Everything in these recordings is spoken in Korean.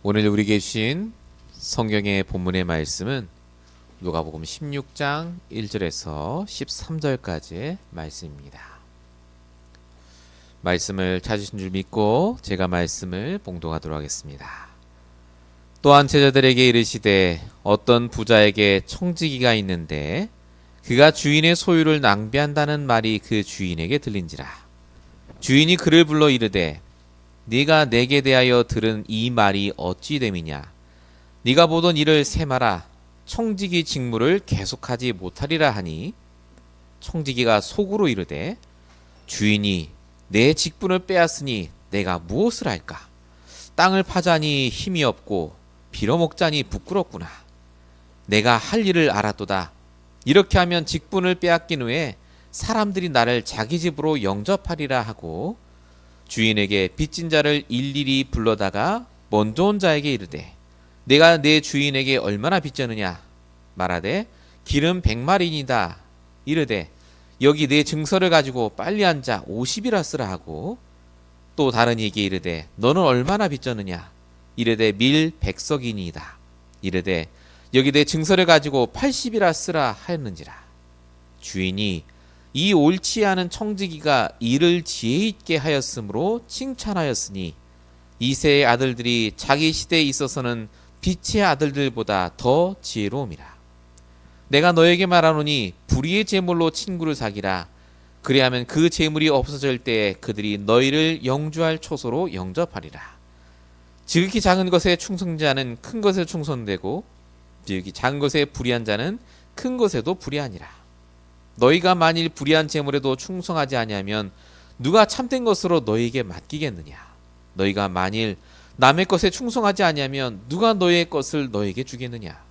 오늘 우리에게 주신 성경의 본문의 말씀은 누가복음 16장 1절에서 13절까지의 말씀입니다. 말씀을 찾으신 줄 믿고 제가 말씀을 봉독하도록 하겠습니다. 또한 제자들에게 이르시되 어떤 부자에게 청지기가 있는데 그가 주인의 소유를 낭비한다는 말이 그 주인에게 들린지라. 주인이 그를 불러 이르되 네가 내게 대하여 들은 이 말이 어찌 됨이냐. 네가 보던 일을 세마라. 청지기 직무를 계속하지 못하리라 하니 청지기가 속으로 이르되 주인이 내 직분을 빼앗으니 내가 무엇을 할까. 땅을 파자니 힘이 없고 빌어먹자니 부끄럽구나. 내가 할 일을 알았도다. 이렇게 하면 직분을 빼앗긴 후에 사람들이 나를 자기 집으로 영접하리라 하고 주인에게 빚진 자를 일일이 불러다가 먼저 온 자에게 이르되 내가 내 주인에게 얼마나 빚졌느냐. 말하되 기름 100마리이다. 이르되 여기 내 증서를 가지고 빨리 앉아 50이라 쓰라 하고 또 다른 이에게 이르되 너는 얼마나 빚졌느냐. 이르되 밀 100석이니이다. 이르되 여기 내 증서를 가지고 80이라 쓰라 하였는지라. 주인이 이 옳지 않은 청지기가 일을 지혜 있게 하였으므로 칭찬하였으니 이새의 아들들이 자기 시대에 있어서는 빛의 아들들보다 더 지혜로움이라. 내가 너에게 말하노니 불의의 제물로 친구를 사기라. 그리하면 그 제물이 없어질 때에 그들이 너희를 영주할 초소로 영접하리라. 지극히 작은 것에 충성된 자는 큰 것에 충성되고 지극히 작은 것에 불의한 자는 큰 것에도 불의하니라. 너희가 만일 불의한 제물에도 충성하지 아니하면 누가 참된 것으로 너희에게 맡기겠느냐. 너희가 만일 남의 것에 충성하지 아니하면 누가 너희의 것을 너희에게 주겠느냐.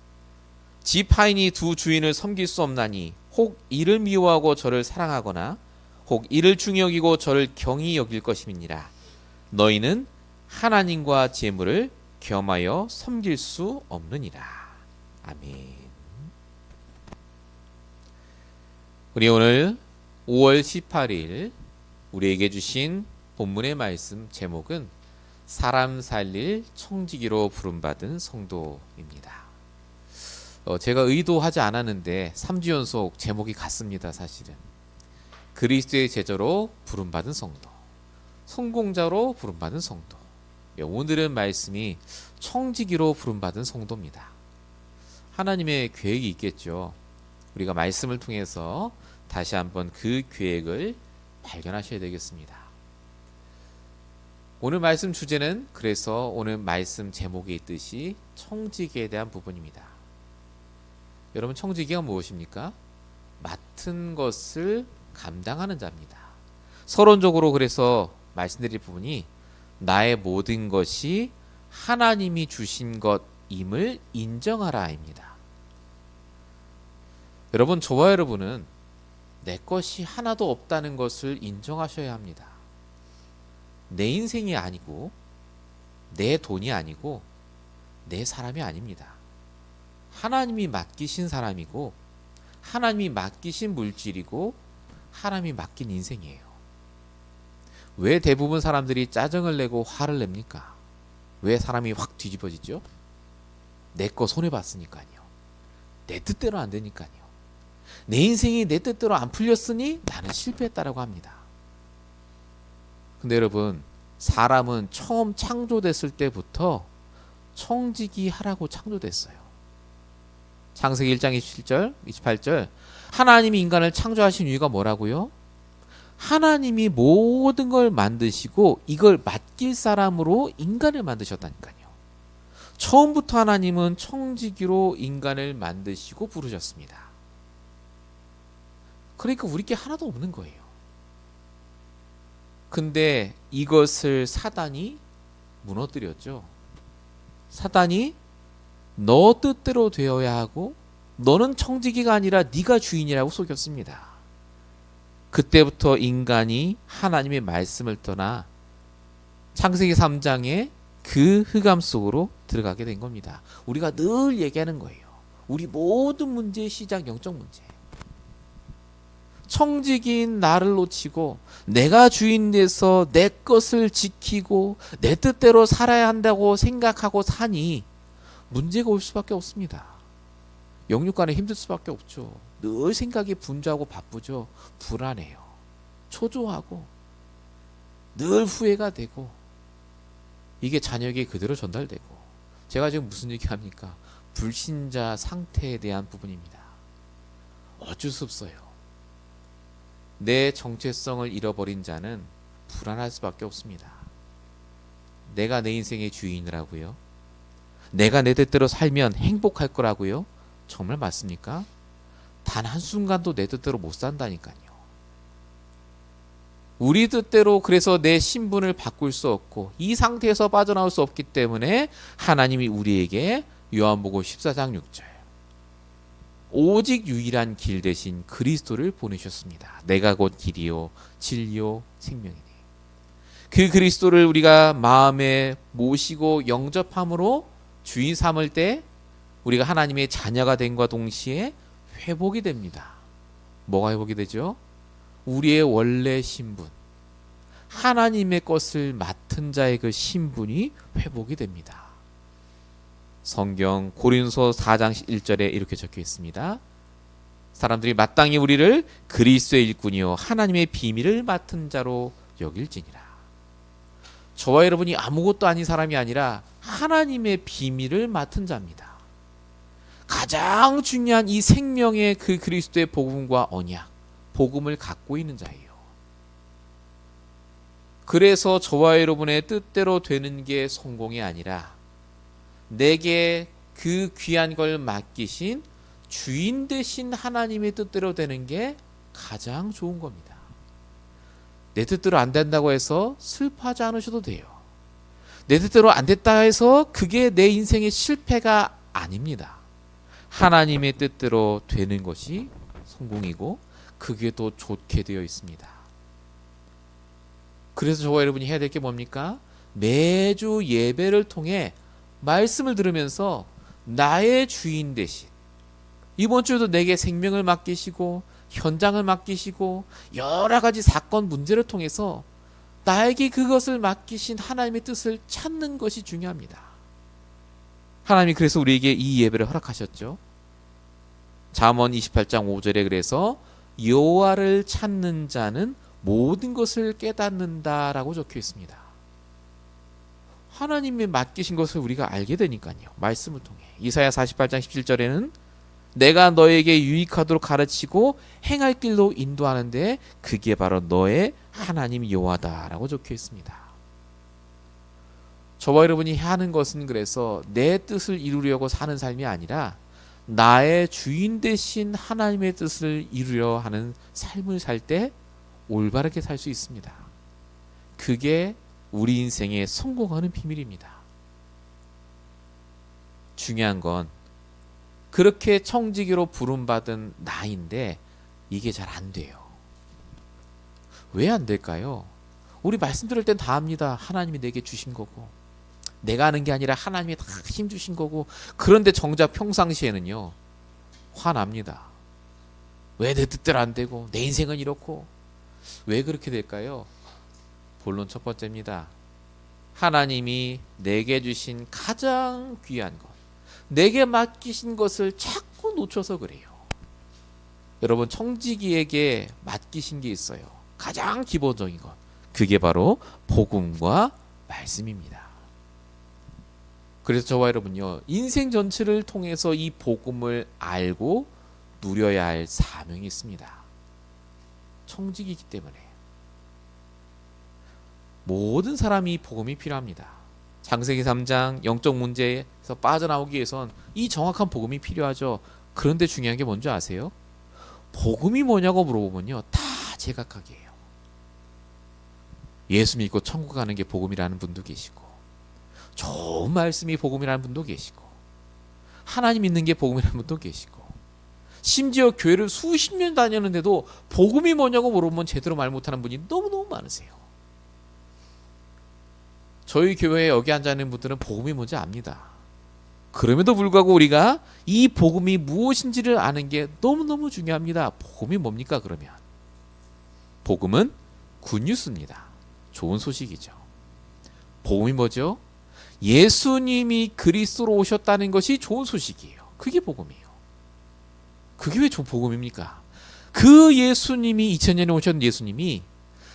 집 하인이 두 주인을 섬길 수 없나니 혹 이를 미워하고 저를 사랑하거나 혹 이를 중히 여기고 저를 경히 여길 것임이니라. 너희는 하나님과 제물을 겸하여 섬길 수 없느니라. 아멘. 우리 오늘 5월 18일 우리에게 주신 본문의 말씀 제목은 사람 살릴 청지기로 부름받은 성도입니다. 제가 의도하지 않았는데 3주 연속 제목이 같습니다. 사실은 그리스도의 제자로 부름받은 성도, 성공자로 부름받은 성도. 오늘은 말씀이 청지기로 부름받은 성도입니다. 하나님의 계획이 있겠죠. 우리가 말씀을 통해서 다시 한번 그 계획을 발견하셔야 되겠습니다. 오늘 말씀 주제는 그래서 오늘 말씀 제목에 있듯이 청지기에 대한 부분입니다. 여러분, 청지기가 무엇입니까? 맡은 것을 감당하는 자입니다. 서론적으로 그래서 말씀드릴 부분이 나의 모든 것이 하나님이 주신 것임을 인정하라입니다. 여러분, 저와 여러분은 내 것이 하나도 없다는 것을 인정하셔야 합니다. 내 인생이 아니고 내 돈이 아니고 내 사람이 아닙니다. 하나님이 맡기신 사람이고 하나님이 맡기신 물질이고 하나님이 맡긴 인생이에요. 왜 대부분 사람들이 짜증을 내고 화를 냅니까? 왜 사람이 확 뒤집어지죠? 내 거 손해봤으니까요. 내 뜻대로 안 되니까요. 내 인생이 내 뜻대로 안 풀렸으니 나는 실패했다라고 합니다. 근데 여러분, 사람은 처음 창조됐을 때부터 청지기 하라고 창조됐어요. 창세기 1장 27절, 28절. 하나님이 인간을 창조하신 이유가 뭐라고요? 하나님이 모든 걸 만드시고 이걸 맡길 사람으로 인간을 만드셨다니까요. 처음부터 하나님은 청지기로 인간을 만드시고 부르셨습니다. 그러니까 우리 게 하나도 없는 거예요. 근데 이것을 사단이 무너뜨렸죠. 사단이 너 뜻대로 되어야 하고 너는 청지기가 아니라 네가 주인이라고 속였습니다. 그때부터 인간이 하나님의 말씀을 떠나 창세기 3장의 그 흑암 속으로 들어가게 된 겁니다. 우리가 늘 얘기하는 거예요. 우리 모든 문제의 시작 영적 문제. 청지기인 나를 놓치고 내가 주인 돼서 내 것을 지키고 내 뜻대로 살아야 한다고 생각하고 사니 문제가 올 수밖에 없습니다. 영육간에 힘들 수밖에 없죠. 늘 생각이 분주하고 바쁘죠. 불안해요. 초조하고 늘 후회가 되고 이게 자녀에게 그대로 전달되고 제가 지금 무슨 얘기합니까? 불신자 상태에 대한 부분입니다. 어쩔 수 없어요. 내 정체성을 잃어버린 자는 불안할 수밖에 없습니다. 내가 내 인생의 주인이라고요? 내가 내 뜻대로 살면 행복할 거라고요? 정말 맞습니까? 단 한순간도 내 뜻대로 못 산다니까요. 우리 뜻대로 그래서 내 신분을 바꿀 수 없고 이 상태에서 빠져나올 수 없기 때문에 하나님이 우리에게 요한복음 14장 6절 오직 유일한 길 대신 그리스도를 보내셨습니다. 내가 곧 길이요 진리요 생명이니. 그 그리스도를 우리가 마음에 모시고 영접함으로 주인 삼을 때 우리가 하나님의 자녀가 됨과 동시에 회복이 됩니다. 뭐가 회복이 되죠? 우리의 원래 신분, 하나님의 것을 맡은 자의 그 신분이 회복이 됩니다. 성경 고린도서 4장 1절에 이렇게 적혀 있습니다. 사람들이 마땅히 우리를 그리스도의 일꾼이요 하나님의 비밀을 맡은 자로 여길지니라. 저와 여러분이 아무것도 아닌 사람이 아니라 하나님의 비밀을 맡은 자입니다. 가장 중요한 이 생명의 그 그리스도의 복음과 언약, 복음을 갖고 있는 자예요. 그래서 저와 여러분의 뜻대로 되는 게 성공이 아니라 내게 그 귀한 걸 맡기신 주인 되신 하나님의 뜻대로 되는 게 가장 좋은 겁니다. 내 뜻대로 안 된다고 해서 슬퍼하지 않으셔도 돼요. 내 뜻대로 안 됐다 해서 그게 내 인생의 실패가 아닙니다. 하나님의 뜻대로 되는 것이 성공이고 그게 더 좋게 되어 있습니다. 그래서 저와 여러분이 해야 될 게 뭡니까? 매주 예배를 통해 말씀을 들으면서 나의 주인 대신 이번 주에도 내게 생명을 맡기시고 현장을 맡기시고 여러 가지 사건 문제를 통해서 나에게 그것을 맡기신 하나님의 뜻을 찾는 것이 중요합니다. 하나님이 그래서 우리에게 이 예배를 허락하셨죠. 잠언 28장 5절에 그래서 여호와를 찾는 자는 모든 것을 깨닫는다라고 적혀 있습니다. 하나님의 맡기신 것을 우리가 알게 되니까요. 말씀을 통해. 이사야 48장 17절에는 내가 너에게 유익하도록 가르치고 행할 길로 인도하는데 그게 바로 너의 하나님 여호와다라고 적혀 있습니다. 저와 여러분이 하는 것은 그래서 내 뜻을 이루려고 사는 삶이 아니라 나의 주인 되신 하나님의 뜻을 이루려 하는 삶을 살 때 올바르게 살 수 있습니다. 그게 우리 인생에 성공하는 비밀입니다. 중요한 건 그렇게 청지기로 부름받은 나인데 이게 잘 안 돼요. 왜 안 될까요? 우리 말씀 들을 땐 다 압니다. 하나님이 내게 주신 거고 내가 하는 게 아니라 하나님이 다 힘 주신 거고 그런데 정작 평상시에는요 화납니다. 왜 내 뜻대로 안 되고 내 인생은 이렇고 왜 그렇게 될까요? 본론 첫 번째입니다. 하나님이 내게 주신 가장 귀한 것 내게 맡기신 것을 자꾸 놓쳐서 그래요. 여러분 청지기에게 맡기신 게 있어요. 가장 기본적인 것 그게 바로 복음과 말씀입니다. 그래서 저와 여러분요 인생 전체를 통해서 이 복음을 알고 누려야 할 사명이 있습니다. 청지기이기 때문에 모든 사람이 복음이 필요합니다. 창세기 3장 영적 문제에서 빠져나오기 위해선 이 정확한 복음이 필요하죠. 그런데 중요한 게 뭔지 아세요? 복음이 뭐냐고 물어보면요 다 제각각이에요. 예수 믿고 천국 가는 게 복음이라는 분도 계시고 좋은 말씀이 복음이라는 분도 계시고 하나님 믿는 게 복음이라는 분도 계시고 심지어 교회를 수십 년 다녔는데도 복음이 뭐냐고 물어보면 제대로 말 못하는 분이 너무너무 많으세요. 저희 교회에 여기 앉아있는 분들은 복음이 뭔지 압니다. 그럼에도 불구하고 우리가 이 복음이 무엇인지를 아는 게 너무너무 중요합니다. 복음이 뭡니까 그러면? 복음은 굿뉴스입니다. 좋은 소식이죠. 복음이 뭐죠? 예수님이 그리스도로 오셨다는 것이 좋은 소식이에요. 그게 복음이에요. 그게 왜 좋은 복음입니까? 그 예수님이 2000년에 오셨던 예수님이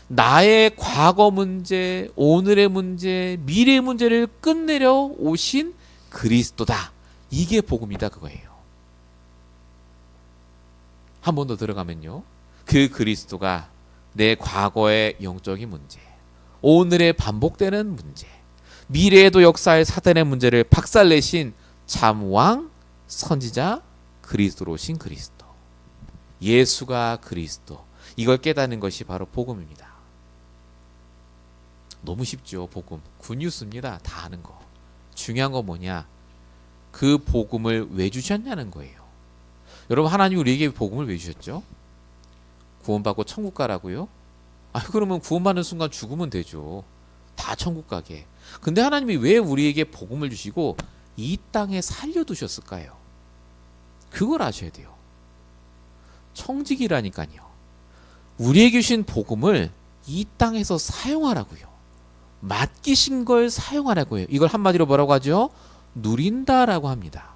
나의 과거 문제, 오늘의 문제, 미래의 문제를 끝내려 오신 그리스도다. 이게 복음이다 그거예요. 한 번 더 들어가면요. 그 그리스도가 내 과거의 영적인 문제, 오늘의 반복되는 문제, 미래에도 역사의 사단의 문제를 박살내신 참왕, 선지자, 그리스도로 오신 그리스도. 예수가 그리스도. 이걸 깨닫는 것이 바로 복음입니다. 너무 쉽죠. 복음. 굿뉴스입니다. 다 아는 거. 중요한 건 뭐냐? 그 복음을 왜 주셨냐는 거예요. 여러분, 하나님이 우리에게 복음을 왜 주셨죠? 구원받고 천국 가라고요? 그러면 구원받는 순간 죽으면 되죠. 다 천국 가게. 근데 하나님이 왜 우리에게 복음을 주시고 이 땅에 살려두셨을까요? 그걸 아셔야 돼요. 청지기라니까요. 우리에게 주신 복음을 이 땅에서 사용하라고요. 맡기신 걸 사용하라고요. 이걸 한마디로 뭐라고 하죠? 누린다라고 합니다.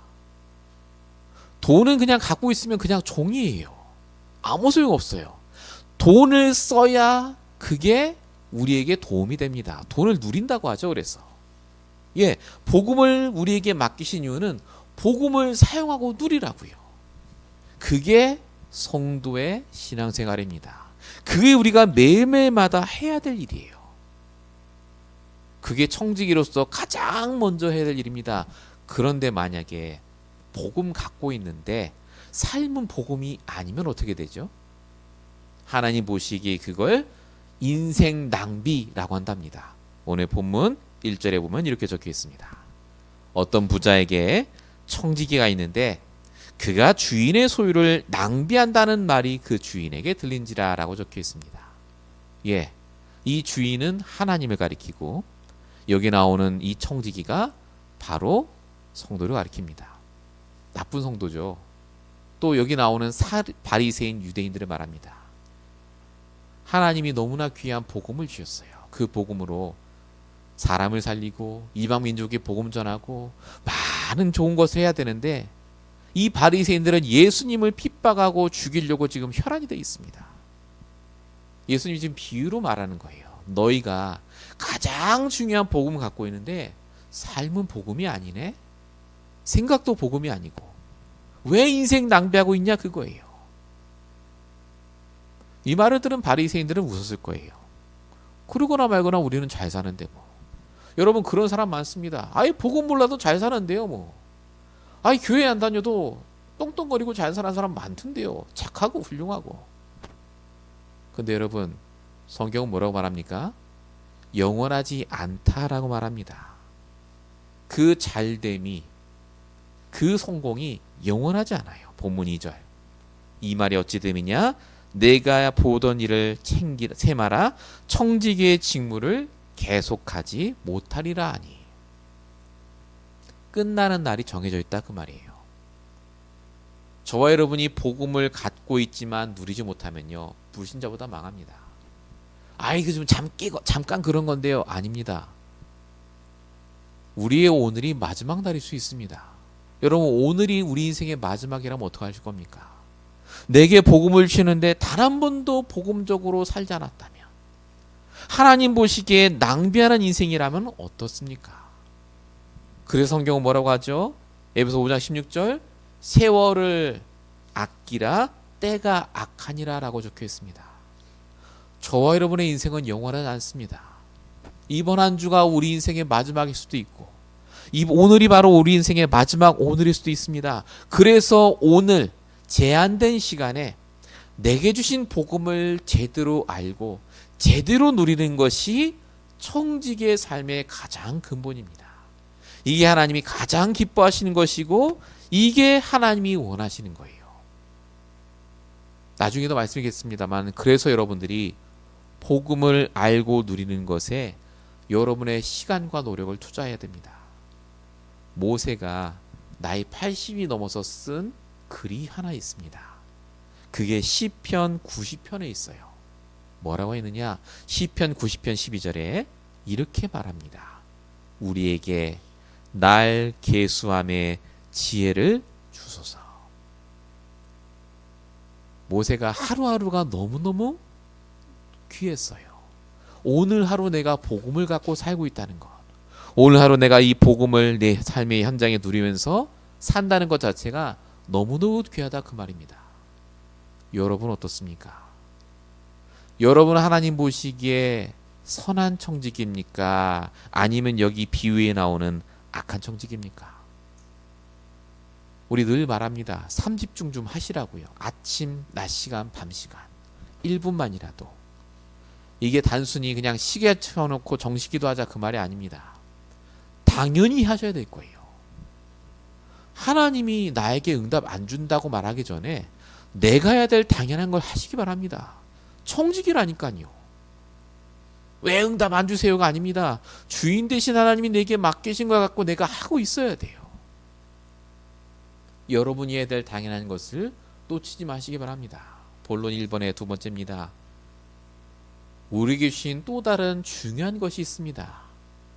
돈은 그냥 갖고 있으면 그냥 종이에요. 아무 소용 없어요. 돈을 써야 그게 우리에게 도움이 됩니다. 돈을 누린다고 하죠. 그래서 복음을 우리에게 맡기신 이유는 복음을 사용하고 누리라고요. 그게 성도의 신앙생활입니다. 그게 우리가 매일매일마다 해야 될 일이에요. 그게 청지기로서 가장 먼저 해야 될 일입니다. 그런데 만약에 복음 갖고 있는데 삶은 복음이 아니면 어떻게 되죠? 하나님 보시기에 그걸 인생 낭비라고 한답니다. 오늘 본문 1절에 보면 이렇게 적혀 있습니다. 어떤 부자에게 청지기가 있는데 그가 주인의 소유를 낭비한다는 말이 그 주인에게 들린지라 라고 적혀 있습니다. 이 주인은 하나님을 가리키고 여기 나오는 이 청지기가 바로 성도를 가리킵니다. 나쁜 성도죠. 또 여기 나오는 바리새인 유대인들을 말합니다. 하나님이 너무나 귀한 복음을 주셨어요. 그 복음으로 사람을 살리고 이방 민족에 복음 전하고 많은 좋은 것을 해야 되는데 이 바리새인들은 예수님을 핍박하고 죽이려고 지금 혈안이 되어 있습니다. 예수님이 지금 비유로 말하는 거예요. 너희가 가장 중요한 복음을 갖고 있는데 삶은 복음이 아니네? 생각도 복음이 아니고 왜 인생 낭비하고 있냐 그거예요. 이 말을 들은 바리새인들은 웃었을 거예요. 그러거나 말거나 우리는 잘 사는데 뭐. 여러분 그런 사람 많습니다. 복음 몰라도 잘 사는데요 뭐. 교회 안 다녀도 똥똥거리고 잘 사는 사람 많던데요. 착하고 훌륭하고. 근데 여러분 성경은 뭐라고 말합니까? 영원하지 않다라고 말합니다. 그 잘됨이 그 성공이 영원하지 않아요. 본문 2절. 이 말이 어찌 됨이냐? 내가 보던 일을 세마라 청지기의 직무를 계속하지 못하리라 하니. 끝나는 날이 정해져 있다 그 말이에요. 저와 여러분이 복음을 갖고 있지만 누리지 못하면요 불신자보다 망합니다. 이거 좀 잠깐 그런 건데요. 아닙니다. 우리의 오늘이 마지막 날일 수 있습니다. 여러분 오늘이 우리 인생의 마지막이라면 어떡하실 겁니까? 내게 복음을 주시는데 단 한 번도 복음적으로 살지 않았다면 하나님 보시기에 낭비하는 인생이라면 어떻습니까? 그래서 성경은 뭐라고 하죠? 에베소 5장 16절 세월을 아끼라 때가 악하니라 라고 적혀 있습니다. 저와 여러분의 인생은 영원하지 않습니다. 이번 한 주가 우리 인생의 마지막일 수도 있고 오늘이 바로 우리 인생의 마지막 오늘일 수도 있습니다. 그래서 오늘 제한된 시간에 내게 주신 복음을 제대로 알고 제대로 누리는 것이 청지기의 삶의 가장 근본입니다. 이게 하나님이 가장 기뻐하시는 것이고 이게 하나님이 원하시는 거예요. 나중에도 말씀드리겠습니다만 그래서 여러분들이 복음을 알고 누리는 것에 여러분의 시간과 노력을 투자해야 됩니다. 모세가 나이 80이 넘어서 쓴 글이 하나 있습니다. 그게 시편 90편에 있어요. 뭐라고 했느냐? 시편 90편 12절에 이렇게 말합니다. 우리에게 날 계수함의 지혜를 주소서. 모세가 하루하루가 너무너무 귀했어요. 오늘 하루 내가 복음을 갖고 살고 있다는 것, 오늘 하루 내가 이 복음을 내 삶의 현장에 누리면서 산다는 것 자체가 너무너무 귀하다 그 말입니다. 여러분 어떻습니까? 여러분 하나님 보시기에 선한 청지기입니까? 아니면 여기 비유에 나오는 악한 청지기입니까? 우리 늘 말합니다. 3집중 좀 하시라고요. 아침, 낮 시간, 밤 시간 1분만이라도. 이게 단순히 그냥 시계 쳐놓고 정시기도 하자 그 말이 아닙니다. 당연히 하셔야 될 거예요. 하나님이 나에게 응답 안 준다고 말하기 전에 내가 해야 될 당연한 걸 하시기 바랍니다. 청지기라니까요. 왜 응답 안 주세요가 아닙니다. 주인 되신 하나님이 내게 맡기신 걸 갖고 내가 하고 있어야 돼요. 여러분이 해야 될 당연한 것을 놓치지 마시기 바랍니다. 본론 1번의 두 번째입니다. 우리에게 주신 또 다른 중요한 것이 있습니다.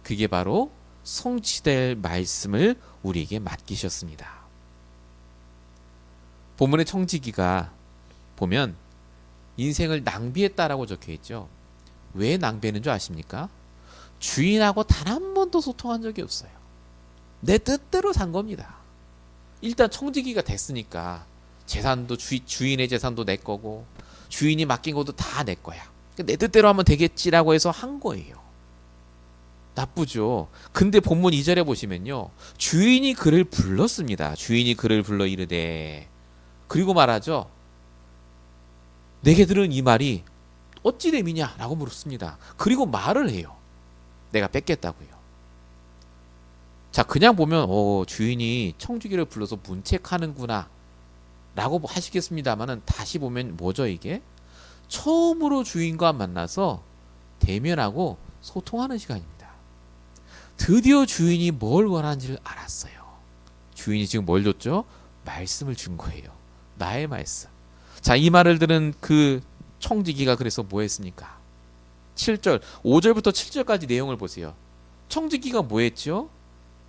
그게 바로 성취될 말씀을 우리에게 맡기셨습니다. 본문의 청지기가 보면 인생을 낭비했다라고 적혀있죠. 왜 낭비했는 줄 아십니까? 주인하고 단 한 번도 소통한 적이 없어요. 내 뜻대로 산 겁니다. 일단 청지기가 됐으니까 재산도 주인의 재산도 내 거고 주인이 맡긴 것도 다 내 거야. 내 뜻대로 하면 되겠지라고 해서 한 거예요. 나쁘죠. 근데 본문 2절에 보시면요. 주인이 그를 불렀습니다. 주인이 그를 불러 이르되, 그리고 말하죠. 내게 들은 이 말이 어찌 됨이냐 라고 물었습니다. 그리고 말을 해요. 내가 뺏겠다고요. 자, 그냥 보면 주인이 청지기를 불러서 문책하는구나 라고 하시겠습니다만은 다시 보면 뭐죠 이게? 처음으로 주인과 만나서 대면하고 소통하는 시간입니다. 드디어 주인이 뭘 원하는지를 알았어요. 주인이 지금 뭘 줬죠? 말씀을 준 거예요. 나의 말씀. 자, 이 말을 들은 그 청지기가 그래서 뭐 했습니까? 7절, 5절부터 7절까지 내용을 보세요. 청지기가 뭐 했죠?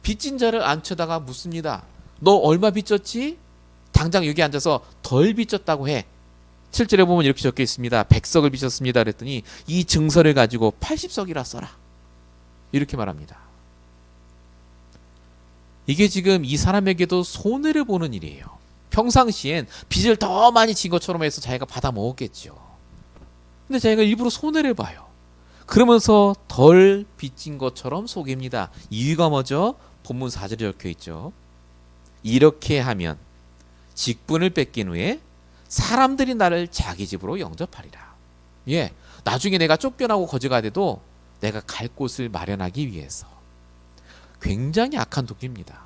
빚진 자를 앉혀다가 묻습니다. 너 얼마 빚졌지? 당장 여기 앉아서 덜 빚졌다고 해. 7절에 보면 이렇게 적혀 있습니다. 100석을 빚졌습니다. 그랬더니 이 증서를 가지고 80석이라 써라. 이렇게 말합니다. 이게 지금 이 사람에게도 손해를 보는 일이에요. 평상시엔 빚을 더 많이 진 것처럼 해서 자기가 받아 먹었겠죠. 근데 자기가 일부러 손해를 봐요. 그러면서 덜 빚진 것처럼 속입니다. 이유가 뭐죠? 본문 4절에 적혀 있죠. 이렇게 하면 직분을 뺏긴 후에 사람들이 나를 자기 집으로 영접하리라. 예, 나중에 내가 쫓겨나고 거지가 돼도 내가 갈 곳을 마련하기 위해서. 굉장히 악한 동기입니다.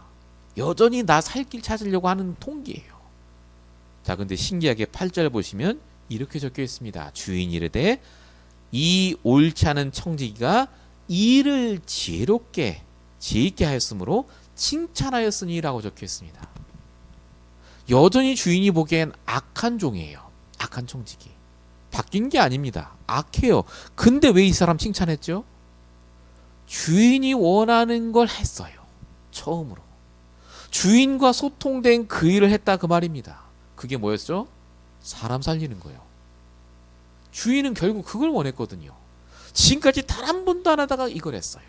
여전히 나 살 길 찾으려고 하는 동기예요. 자, 근데 신기하게 8절 보시면 이렇게 적혀 있습니다. 주인이 이르되 이 옳지 않은 청지기가 일을 지혜롭게 지혜있게 하였으므로 칭찬하였으니라고 적혀 있습니다. 여전히 주인이 보기엔 악한 종이에요. 악한 청지기. 바뀐 게 아닙니다. 악해요. 근데 왜 이 사람 칭찬했죠? 주인이 원하는 걸 했어요. 처음으로. 주인과 소통된 그 일을 했다 그 말입니다. 그게 뭐였죠? 사람 살리는 거예요. 주인은 결국 그걸 원했거든요. 지금까지 단 한 번도 안 하다가 이걸 했어요.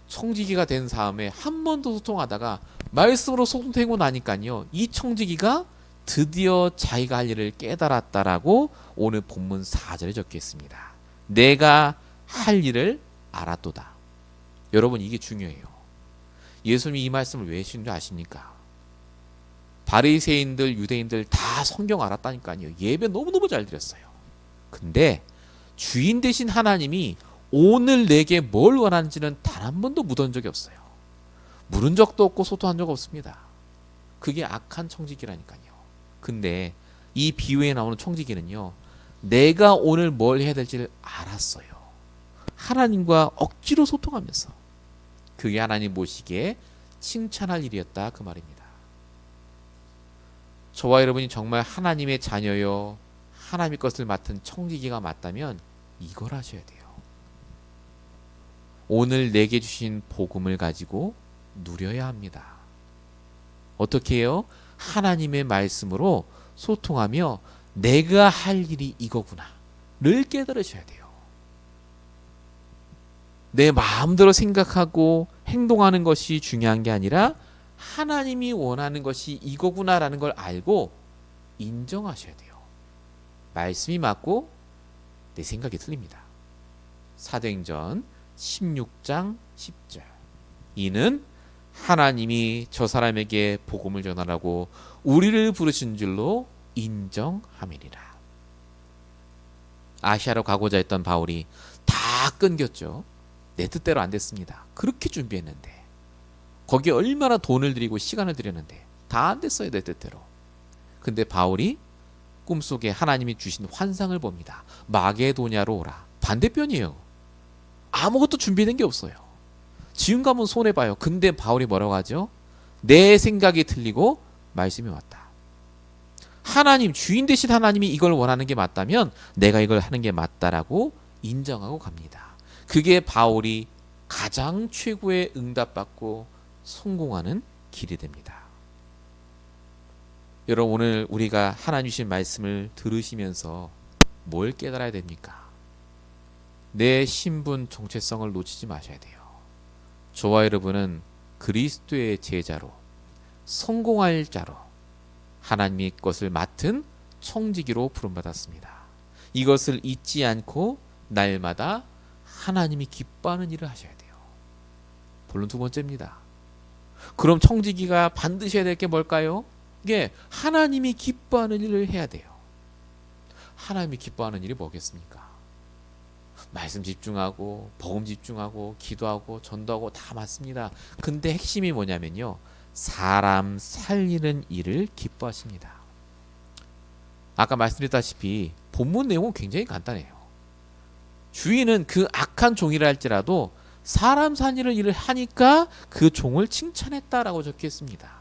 청지기가 된 다음에 한 번 더 소통하다가 말씀으로 소통되고 나니까요. 이 청지기가 드디어 자기가 할 일을 깨달았다라고 오늘 본문 4절에 적혀 있습니다. 내가 할 일을 알았도다. 여러분 이게 중요해요. 예수님이 이 말씀을 왜 하시는 줄 아십니까? 바리새인들, 유대인들 다 성경 알았다니까요. 예배 너무너무 잘 드렸어요. 근데 주인 되신 하나님이 오늘 내게 뭘 원하는지는 단 한 번도 묻은 적이 없어요. 물은 적도 없고 소통한 적 없습니다. 그게 악한 청지기라니까요. 근데 이 비유에 나오는 청지기는요. 내가 오늘 뭘 해야 될지를 알았어요. 하나님과 억지로 소통하면서. 그게 하나님 보시기에 칭찬할 일이었다 그 말입니다. 저와 여러분이 정말 하나님의 자녀요, 하나님의 것을 맡은 청지기가 맞다면 이걸 하셔야 돼요. 오늘 내게 주신 복음을 가지고 누려야 합니다. 어떻게 해요? 하나님의 말씀으로 소통하며 내가 할 일이 이거구나를 깨달으셔야 돼요. 내 마음대로 생각하고 행동하는 것이 중요한 게 아니라 하나님이 원하는 것이 이거구나라는 걸 알고 인정하셔야 돼요. 말씀이 맞고 내 생각이 틀립니다. 사도행전 16장 10절. 이는 하나님이 저 사람에게 복음을 전하라고 우리를 부르신 줄로 인정함이니라. 아시아로 가고자 했던 바울이 다 끊겼죠. 내 뜻대로 안 됐습니다. 그렇게 준비했는데, 거기에 얼마나 돈을 들이고 시간을 들였는데 다 안 됐어요, 내 뜻대로. 근데 바울이 꿈속에 하나님이 주신 환상을 봅니다. 마게도냐로 오라. 반대편이에요. 아무것도 준비된 게 없어요. 지금 가면 손해봐요. 근데 바울이 뭐라고 하죠? 내 생각이 틀리고 말씀이 왔다. 하나님, 주인 되신 하나님이 이걸 원하는 게 맞다면 내가 이걸 하는 게 맞다라고 인정하고 갑니다. 그게 바울이 가장 최고의 응답받고 성공하는 길이 됩니다. 여러분, 오늘 우리가 하나님 주신 말씀을 들으시면서 뭘 깨달아야 됩니까? 내 신분 정체성을 놓치지 마셔야 돼요. 저와 여러분은 그리스도의 제자로, 성공할 자로, 하나님의 것을 맡은 청지기로 부름받았습니다. 이것을 잊지 않고 날마다 하나님이 기뻐하는 일을 하셔야 돼요. 본론 두 번째입니다. 그럼 청지기가 반드시 해야 될 게 뭘까요? 이게 하나님이 기뻐하는 일을 해야 돼요. 하나님이 기뻐하는 일이 뭐겠습니까? 말씀 집중하고 복음 집중하고 기도하고 전도하고 다 맞습니다. 근데 핵심이 뭐냐면요, 사람 살리는 일을 기뻐하십니다. 아까 말씀드렸다시피 본문 내용은 굉장히 간단해요. 주인은 그 악한 종이라 할지라도 사람 살리는 일을 하니까 그 종을 칭찬했다라고 적혀 있습니다.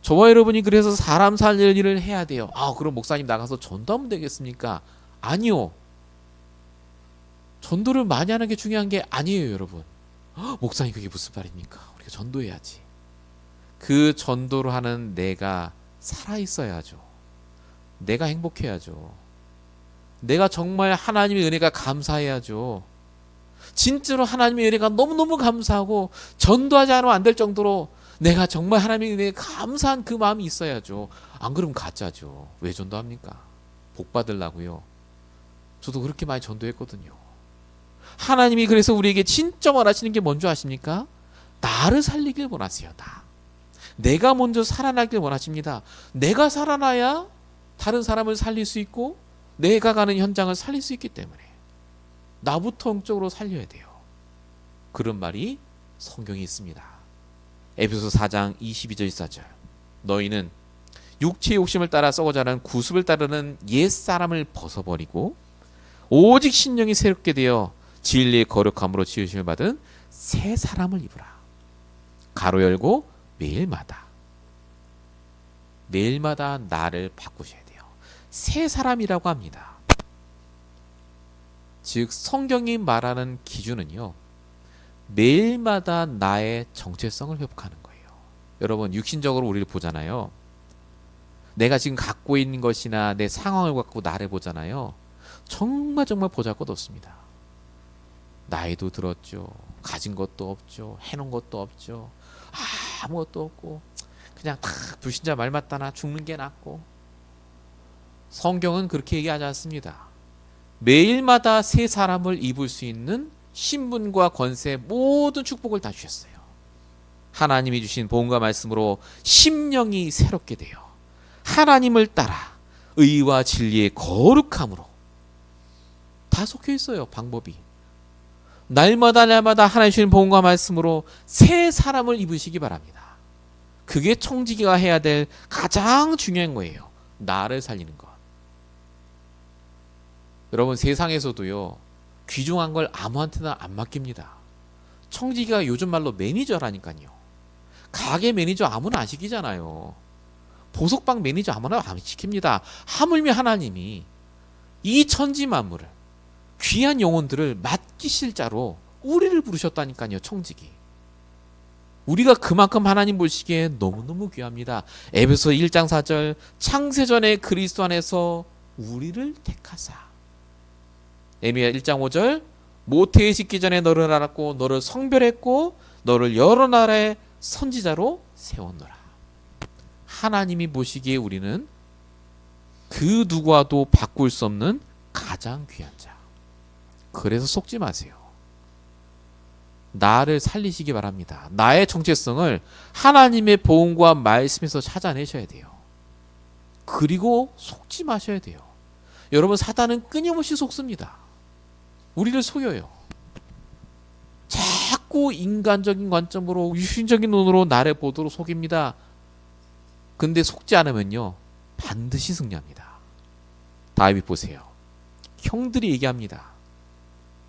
저와 여러분이 그래서 사람 살리는 일을 해야 돼요. 그럼 목사님 나가서 전도하면 되겠습니까? 아니요. 전도를 많이 하는 게 중요한 게 아니에요, 여러분. 목사님, 그게 무슨 말입니까? 우리가 전도해야지. 그 전도를 하는 내가 살아있어야죠. 내가 행복해야죠. 내가 정말 하나님의 은혜가 감사해야죠. 진짜로 하나님의 은혜가 너무너무 감사하고 전도하지 않으면 안 될 정도로 내가 정말 하나님의 은혜에 감사한 그 마음이 있어야죠. 안 그러면 가짜죠. 왜 전도합니까? 복 받으려고요. 저도 그렇게 많이 전도했거든요. 하나님이 그래서 우리에게 진짜 원하시는 게 뭔지 아십니까? 나를 살리길 원하세요. 내가 먼저 살아나길 원하십니다. 내가 살아나야 다른 사람을 살릴 수 있고 내가 가는 현장을 살릴 수 있기 때문에 나부터 영적으로 살려야 돼요. 그런 말이 성경에 있습니다. 에베소서 4장 22절 24절. 너희는 육체의 욕심을 따라 썩어자는 구습을 따르는 옛사람을 벗어버리고 오직 신령이 새롭게 되어 진리의 거룩함으로 지으심을 받은 새 사람을 입으라. 가로 열고 매일마다 나를 바꾸셔야 돼요. 새 사람이라고 합니다. 즉 성경이 말하는 기준은요, 매일마다 나의 정체성을 회복하는 거예요. 여러분, 육신적으로 우리를 보잖아요. 내가 지금 갖고 있는 것이나 내 상황을 갖고 나를 보잖아요. 정말 보잘것 없습니다. 나이도 들었죠. 가진 것도 없죠. 해놓은 것도 없죠. 아무것도 없고 그냥 다 불신자 말 맞다나 죽는 게 낫고. 성경은 그렇게 얘기하지 않습니다. 매일마다 새 사람을 입을 수 있는 신분과 권세, 모든 축복을 다 주셨어요. 하나님이 주신 복음과 말씀으로 심령이 새롭게 되어 하나님을 따라 의와 진리의 거룩함으로 다 속혀 있어요. 방법이. 날마다 하나님 주신 복음과 말씀으로 새 사람을 입으시기 바랍니다. 그게 청지기가 해야 될 가장 중요한 거예요. 나를 살리는 것. 여러분, 세상에서도요, 귀중한 걸 아무한테나 안 맡깁니다. 청지기가 요즘 말로 매니저라니까요. 가게 매니저 아무나 안 시키잖아요. 보석방 매니저 아무나 안 시킵니다. 하물며 하나님이 이 천지 만물을, 귀한 영혼들을 맡기실 자로 우리를 부르셨다니까요. 청지기. 우리가 그만큼 하나님 보시기에 너무너무 귀합니다. 에베소 1장 4절 창세전에 그리스도 안에서 우리를 택하사. 에미야 1장 5절 모태에 짓기 전에 너를 알았고 너를 성별했고 너를 여러 나라의 선지자로 세웠노라. 하나님이 보시기에 우리는 그 누구와도 바꿀 수 없는 가장 귀한 자. 그래서 속지 마세요. 나를 살리시기 바랍니다. 나의 정체성을 하나님의 복음과 말씀에서 찾아내셔야 돼요. 그리고 속지 마셔야 돼요. 여러분, 사단은 끊임없이 속습니다. 우리를 속여요. 자꾸 인간적인 관점으로, 유신적인 눈으로 나를 보도록 속입니다. 근데 속지 않으면요, 반드시 승리합니다. 다윗 보세요. 형들이 얘기합니다.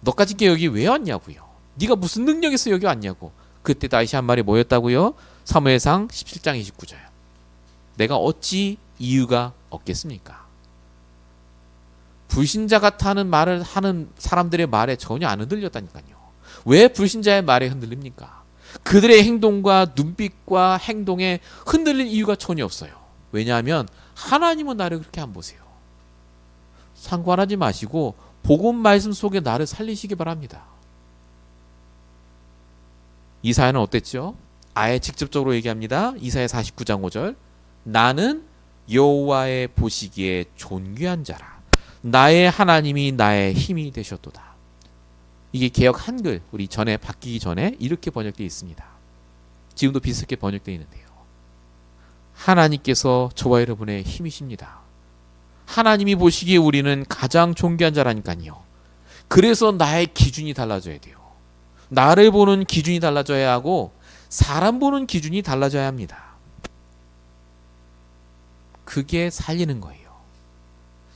너까지 여기 왜 왔냐고요. 네가 무슨 능력 있어 여기 왔냐고. 그때 다윗이 한 말이 뭐였다고요? 사무엘상 17장 29절. 내가 어찌 이유가 없겠습니까? 불신자 같다는 말을 하는 사람들의 말에 전혀 안 흔들렸다니까요. 왜 불신자의 말에 흔들립니까? 그들의 행동과 눈빛과 행동에 흔들릴 이유가 전혀 없어요. 왜냐하면 하나님은 나를 그렇게 안 보세요. 상관하지 마시고 복음 말씀 속에 나를 살리시기 바랍니다. 이사야는 어땠죠? 아예 직접적으로 얘기합니다. 이사야 49장 5절. 나는 여호와의 보시기에 존귀한 자라. 나의 하나님이 나의 힘이 되셨도다. 이게 개역 한글, 우리 전에 바뀌기 전에 이렇게 번역되어 있습니다. 지금도 비슷하게 번역되어 있는데요. 하나님께서 저와 여러분의 힘이십니다. 하나님이 보시기에 우리는 가장 존귀한 자라니까요. 그래서 나의 기준이 달라져야 돼요. 나를 보는 기준이 달라져야 하고 사람 보는 기준이 달라져야 합니다. 그게 살리는 거예요.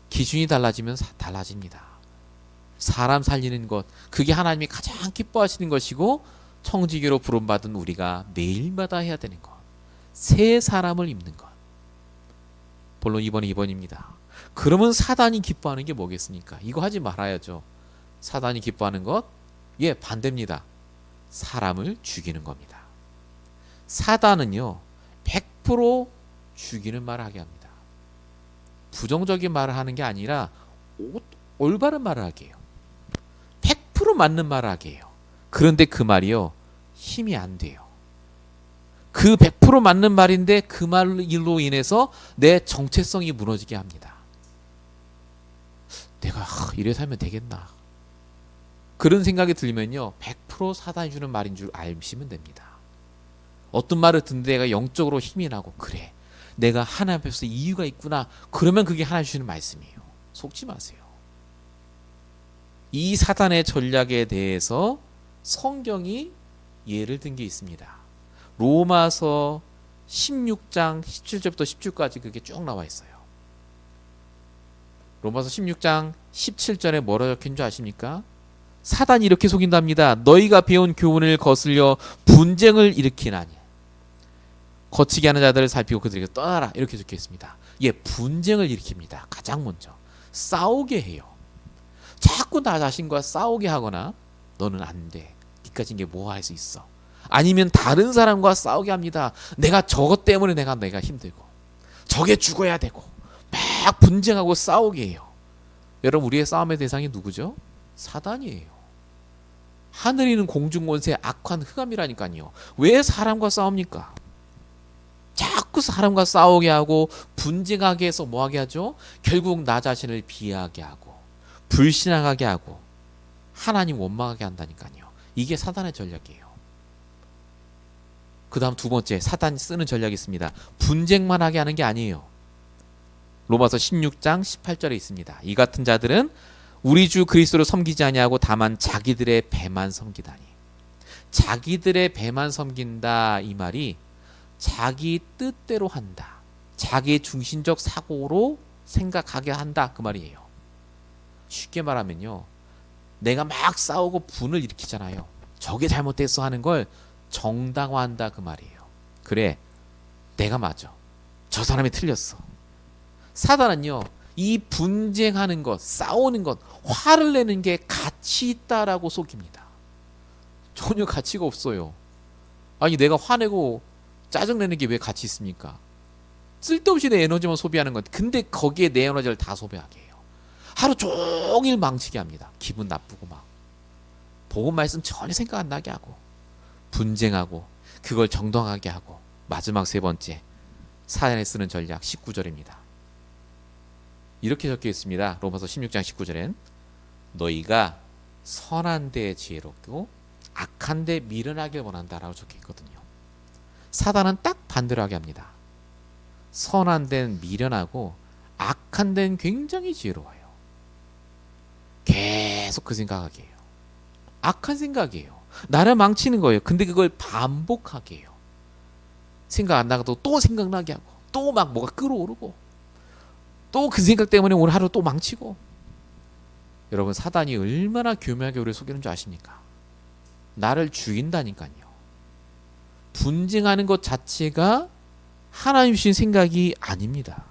기준이 달라지면 달라집니다. 사람 살리는 것, 그게 하나님이 가장 기뻐하시는 것이고 청지기로 부름받은 우리가 매일마다 해야 되는 것. 새 사람을 입는 것. 본론 2번이 2번입니다. 그러면 사단이 기뻐하는 게 뭐겠습니까? 이거 하지 말아야죠. 사단이 기뻐하는 것? 예, 반대입니다. 사람을 죽이는 겁니다. 사단은요, 100% 죽이는 말을 하게 합니다. 부정적인 말을 하는 게 아니라 올바른 말을 하게 해요. 100% 맞는 말을 하게 해요. 그런데 그 말이요, 힘이 안 돼요. 그 100% 맞는 말인데 그 말로 인해서 내 정체성이 무너지게 합니다. 내가 이래 살면 되겠나? 그런 생각이 들면요, 100% 사단이 주는 말인 줄 알시면 됩니다. 어떤 말을 듣는데 내가 영적으로 힘이 나고, 그래, 내가 하나님 앞에서 이유가 있구나. 그러면 그게 하나님 주시는 말씀이에요. 속지 마세요. 이 사단의 전략에 대해서 성경이 예를 든 게 있습니다. 로마서 16장 17절부터 19절까지 그게 쭉 나와 있어요. 로마서 16장 17절에 뭐라 적힌 줄 아십니까? 사단이 이렇게 속인답니다. 너희가 배운 교훈을 거슬려 분쟁을 일으키나니 거치게 하는 자들을 살피고 그들에게 떠나라. 이렇게 적혀 있습니다. 예, 분쟁을 일으킵니다. 가장 먼저 싸우게 해요. 자꾸 나 자신과 싸우게 하거나 너는 안 돼. 니까지 이게 뭐 할 수 있어. 아니면 다른 사람과 싸우게 합니다. 내가 저것 때문에 내가 힘들고 저게 죽어야 되고 막 분쟁하고 싸우게 해요. 여러분, 우리의 싸움의 대상이 누구죠? 사단이에요. 하늘에 있는 공중권세 악한 흑암이라니까요. 왜 사람과 싸웁니까? 자꾸 사람과 싸우게 하고 분쟁하게 해서 뭐하게 하죠? 결국 나 자신을 비하게 하고 불신앙하게 하고 하나님 원망하게 한다니까요. 이게 사단의 전략이에요. 그 다음 두 번째, 사단이 쓰는 전략이 있습니다. 분쟁만 하게 하는 게 아니에요. 로마서 16장 18절에 있습니다. 이 같은 자들은 우리 주 그리스도를 섬기지 아니하고 다만 자기들의 배만 섬기다니. 자기들의 배만 섬긴다, 이 말이 자기 뜻대로 한다, 자기 중심적 사고로 생각하게 한다, 그 말이에요. 쉽게 말하면요, 내가 막 싸우고 분을 일으키잖아요. 저게 잘못됐어 하는 걸 정당화한다, 그 말이에요. 그래, 내가 맞아. 저 사람이 틀렸어. 사단은요, 이 분쟁하는 것, 싸우는 것, 화를 내는 게 가치 있다라고 속입니다. 전혀 가치가 없어요. 아니, 내가 화내고 짜증내는 게 왜 가치 있습니까? 쓸데없이 내 에너지만 소비하는 것. 근데 거기에 내 에너지를 다 소비하게 해요. 하루 종일 망치게 합니다. 기분 나쁘고 막. 복음 말씀 전혀 생각 안 나게 하고, 분쟁하고, 그걸 정당하게 하고. 마지막 세 번째, 사단에 쓰는 전략 19절입니다. 이렇게 적혀 있습니다. 로마서 16장 19절엔 너희가 선한 데 지혜롭고 악한 데 미련하길 원한다라고 적혀 있거든요. 사단은 딱 반대로 하게 합니다. 선한 데는 미련하고 악한 데는 굉장히 지혜로워요. 계속 그 생각하게 해요. 악한 생각이에요. 나를 망치는 거예요. 근데 그걸 반복하게 해요. 생각 안 나가도 또 생각나게 하고, 또 막 뭐가 끌어오르고, 또 그 생각 때문에 오늘 하루 또 망치고. 여러분, 사단이 얼마나 교묘하게 우리를 속이는 줄 아십니까? 나를 죽인다니까요. 분쟁하는 것 자체가 하나님 주신 생각이 아닙니다.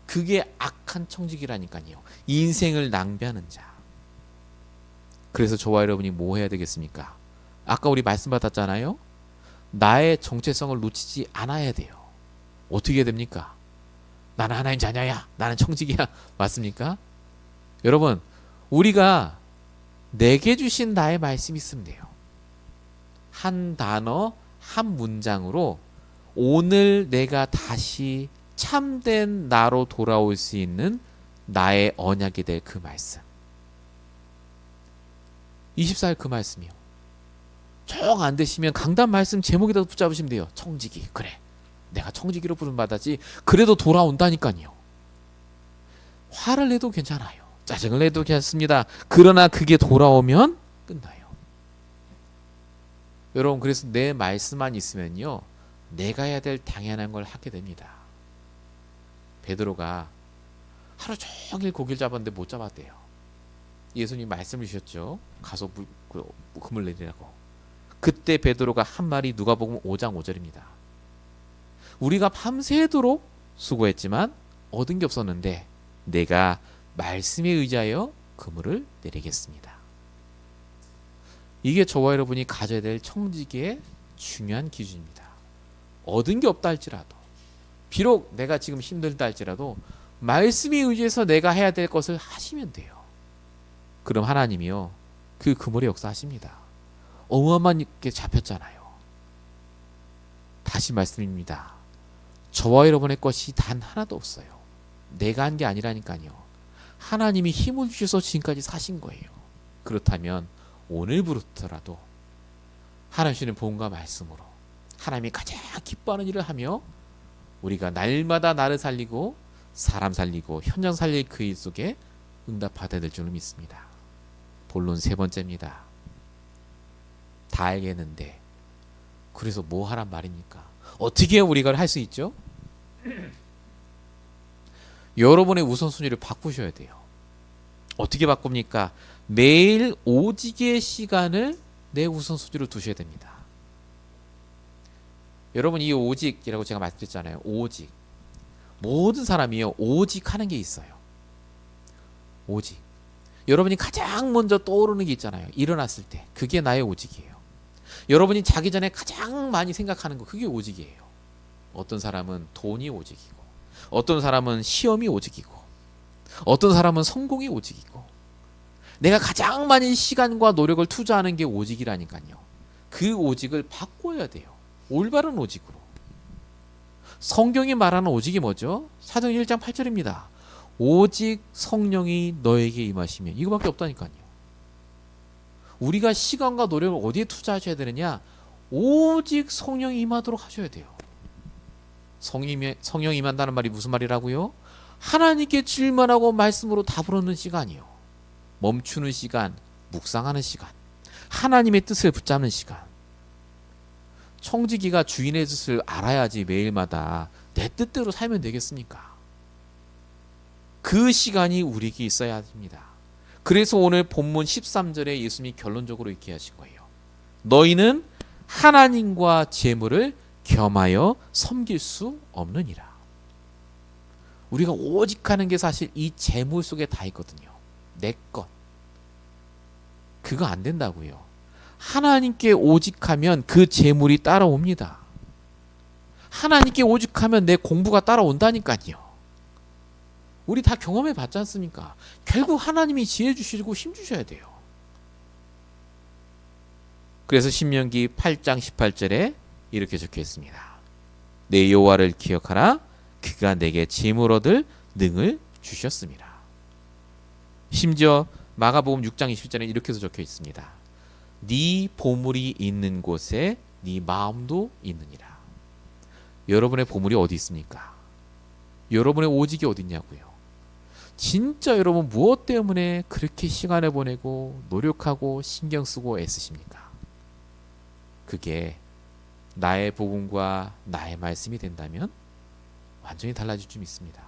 그게 악한 청지기라니까요. 인생을 낭비하는 자. 그래서 저와 여러분이 뭐 해야 되겠습니까? 아까 우리 말씀 받았잖아요. 나의 정체성을 놓치지 않아야 돼요. 어떻게 해야 됩니까? 나는 하나님 자녀야. 나는 청지기야. 맞습니까? 여러분, 우리가 내게 주신 나의 말씀이 있으면 돼요. 한 단어, 한 문장으로 오늘 내가 다시 참된 나로 돌아올 수 있는 나의 언약이 될 그 말씀. 24일 그 말씀이요. 정 안 되시면 강단 말씀 제목에다 붙잡으시면 돼요. 청지기. 그래, 내가 청지기로 부름받았지. 그래도 돌아온다니까요. 화를 내도 괜찮아요. 짜증을 내도 괜찮습니다. 그러나 그게 돌아오면 끝나요. 여러분, 그래서 내 말씀만 있으면요, 내가 해야 될 당연한 걸 하게 됩니다. 베드로가 하루 종일 고기를 잡았는데 못 잡았대요. 예수님 말씀을 주셨죠. 가서 금을 내리라고. 그때 베드로가 한 말이 누가복음 5장 5절입니다. 우리가 밤새도록 수고했지만 얻은 게 없었는데 내가 말씀에 의지하여 그물을 내리겠습니다. 이게 저와 여러분이 가져야 될 청지기의 중요한 기준입니다. 얻은 게 없다 할지라도, 비록 내가 지금 힘들다 할지라도 말씀에 의지해서 내가 해야 될 것을 하시면 돼요. 그럼 하나님이요, 그 그물의 역사하십니다. 어마어마하게 잡혔잖아요. 다시 말씀입니다. 저와 여러분의 것이 단 하나도 없어요. 내가 한 게 아니라니까요. 하나님이 힘을 주셔서 지금까지 사신 거예요. 그렇다면 오늘부터라도 하나님 주시는 복음과 말씀으로 하나님이 가장 기뻐하는 일을 하며 우리가 날마다 나를 살리고 사람 살리고 현장 살릴 그 일 속에 응답받아야 될 줄을 믿습니다. 본론 세 번째입니다. 다 알겠는데 그래서 뭐 하란 말입니까? 어떻게 우리가 할 수 있죠? 여러분의 우선순위를 바꾸셔야 돼요. 어떻게 바꿉니까? 매일 오직의 시간을 내 우선순위로 두셔야 됩니다. 여러분, 이 오직이라고 제가 말씀드렸잖아요. 오직. 모든 사람이요, 오직 하는 게 있어요. 오직. 여러분이 가장 먼저 떠오르는 게 있잖아요. 일어났을 때. 그게 나의 오직이에요. 여러분이 자기 전에 가장 많이 생각하는 거, 그게 오직이에요. 어떤 사람은 돈이 오직이고, 어떤 사람은 시험이 오직이고, 어떤 사람은 성공이 오직이고, 내가 가장 많이 시간과 노력을 투자하는 게 오직이라니까요. 그 오직을 바꿔야 돼요. 올바른 오직으로. 성경이 말하는 오직이 뭐죠? 사도행 1장 8절입니다. 오직 성령이 너에게 임하시면, 이거밖에 없다니까요. 우리가 시간과 노력을 어디에 투자하셔야 되느냐? 오직 성령이 임하도록 하셔야 돼요. 성령이 임한다는 말이 무슨 말이라고요? 하나님께 질문하고 말씀으로 답을 얻는 시간이요. 멈추는 시간, 묵상하는 시간, 하나님의 뜻을 붙잡는 시간. 청지기가 주인의 뜻을 알아야지 매일마다 내 뜻대로 살면 되겠습니까? 그 시간이 우리에게 있어야 합니다. 그래서 오늘 본문 13절에 예수님이 결론적으로 이렇게 하신 거예요. 너희는 하나님과 재물을 겸하여 섬길 수 없느니라. 우리가 오직 하는 게 사실 이 재물 속에 다 있거든요. 내 것. 그거 안 된다고요. 하나님께 오직하면 그 재물이 따라옵니다. 하나님께 오직하면 내 공부가 따라온다니까요. 우리 다 경험해 봤지 않습니까? 결국 하나님이 지혜 주시고 힘 주셔야 돼요. 그래서 신명기 8장 18절에 이렇게 적혀 있습니다. 내 여호와를 기억하라. 그가 내게 재물 얻을 능을 주셨습니다. 심지어 마가복음 6장 20절에 이렇게도 적혀 있습니다. 네 보물이 있는 곳에 네 마음도 있느니라. 여러분의 보물이 어디 있습니까? 여러분의 오직이 어디 있냐고요. 진짜 여러분 무엇 때문에 그렇게 시간을 보내고 노력하고 신경 쓰고 애쓰십니까? 그게 나의 복음과 나의 말씀이 된다면 완전히 달라질 줄 믿습니다.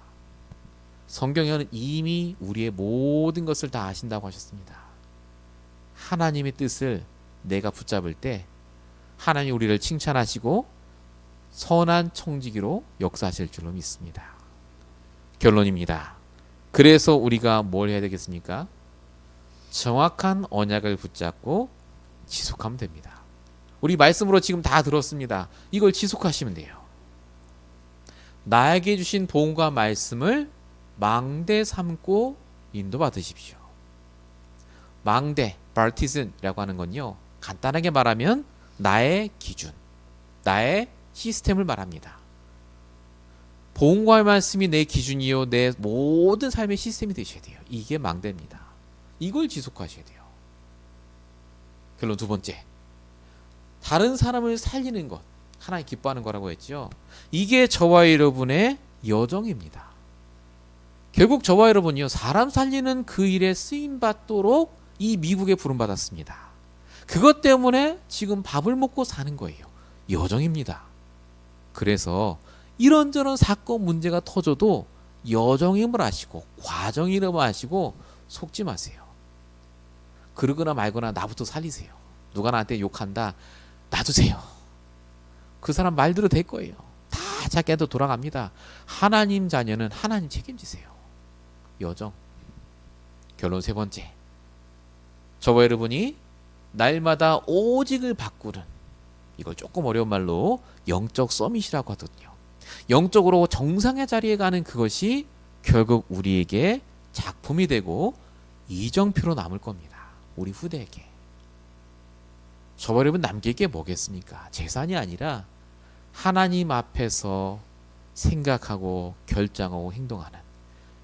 성경에는 이미 우리의 모든 것을 다 아신다고 하셨습니다. 하나님의 뜻을 내가 붙잡을 때 하나님 우리를 칭찬하시고 선한 청지기로 역사하실 줄로 믿습니다. 결론입니다. 그래서 우리가 뭘 해야 되겠습니까? 정확한 언약을 붙잡고 지속하면 됩니다. 우리 말씀으로 지금 다 들었습니다. 이걸 지속하시면 돼요. 나에게 주신 복음과 말씀을 망대 삼고 인도받으십시오. 망대, 바티즌이라고 하는 건요. 간단하게 말하면 나의 기준, 나의 시스템을 말합니다. 복음과 말씀이 내 기준이요, 내 모든 삶의 시스템이 되셔야 돼요. 이게 망대입니다. 이걸 지속하셔야 돼요. 결론 두 번째, 다른 사람을 살리는 것, 하나님 기뻐하는 거라고 했죠. 이게 저와 여러분의 여정입니다. 결국 저와 여러분이요, 사람 살리는 그 일에 쓰임 받도록 이 미국에 부름받았습니다. 그것 때문에 지금 밥을 먹고 사는 거예요. 여정입니다. 그래서 이런저런 사건 문제가 터져도 여정임을 아시고 과정임을 아시고 속지 마세요. 그러거나 말거나 나부터 살리세요. 누가 나한테 욕한다, 놔두세요. 그 사람 말대로 될 거예요. 다 자기한테 돌아갑니다. 하나님 자녀는 하나님 책임지세요. 여정. 결론 세 번째, 저와 여러분이 날마다 오직을 바꾸는, 이걸 조금 어려운 말로 영적 서밋이라고 하거든요. 영적으로 정상의 자리에 가는 그것이 결국 우리에게 작품이 되고 이정표로 남을 겁니다. 우리 후대에게. 저와 여러분 남길 게 뭐겠습니까? 재산이 아니라 하나님 앞에서 생각하고 결정하고 행동하는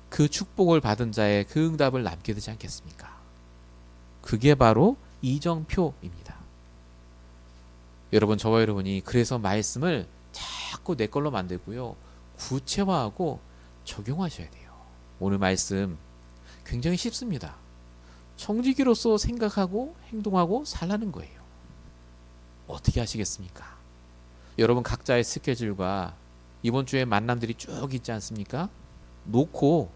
그 축복을 받은 자의 그 응답을 남게 되지 않겠습니까? 그게 바로 이정표입니다. 여러분, 저와 여러분이 그래서 말씀을 자꾸 내 걸로 만들고요, 구체화하고 적용하셔야 돼요. 오늘 말씀 굉장히 쉽습니다. 청지기로서 생각하고 행동하고 살라는 거예요. 어떻게 하시겠습니까? 여러분 각자의 스케줄과 이번 주에 만남들이 쭉 있지 않습니까? 놓고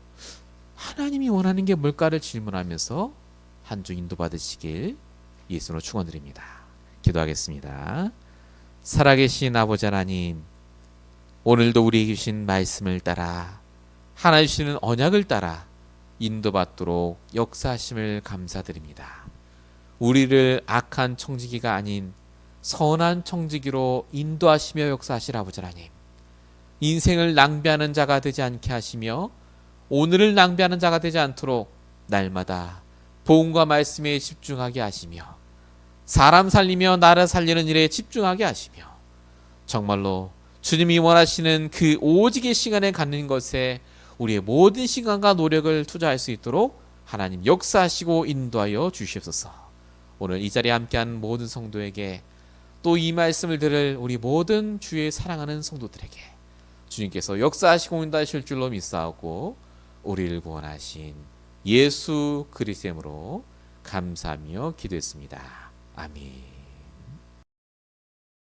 하나님이 원하는 게 뭘까를 질문하면서 한 주 인도받으시길 예수로 축원드립니다. 기도하겠습니다. 살아계신 아버지 하나님, 오늘도 우리에게 주신 말씀을 따라 하나님 주시는 언약을 따라 인도받도록 역사하심을 감사드립니다. 우리를 악한 청지기가 아닌 선한 청지기로 인도하시며 역사하실 아버지 하나님, 인생을 낭비하는 자가 되지 않게 하시며 오늘을 낭비하는 자가 되지 않도록 날마다 복음과 말씀에 집중하게 하시며 사람 살리며 나라 살리는 일에 집중하게 하시며 정말로 주님이 원하시는 그 오직의 시간에 갖는 것에 우리의 모든 시간과 노력을 투자할 수 있도록 하나님 역사하시고 인도하여 주시옵소서. 오늘 이 자리에 함께한 모든 성도에게, 또 이 말씀을 들을 우리 모든 주의 사랑하는 성도들에게 주님께서 역사하시고 인도하실 줄로 믿사오고 우리를 구원하신 예수 그리스도의 이름으로 감사하며 기도했습니다. 아멘.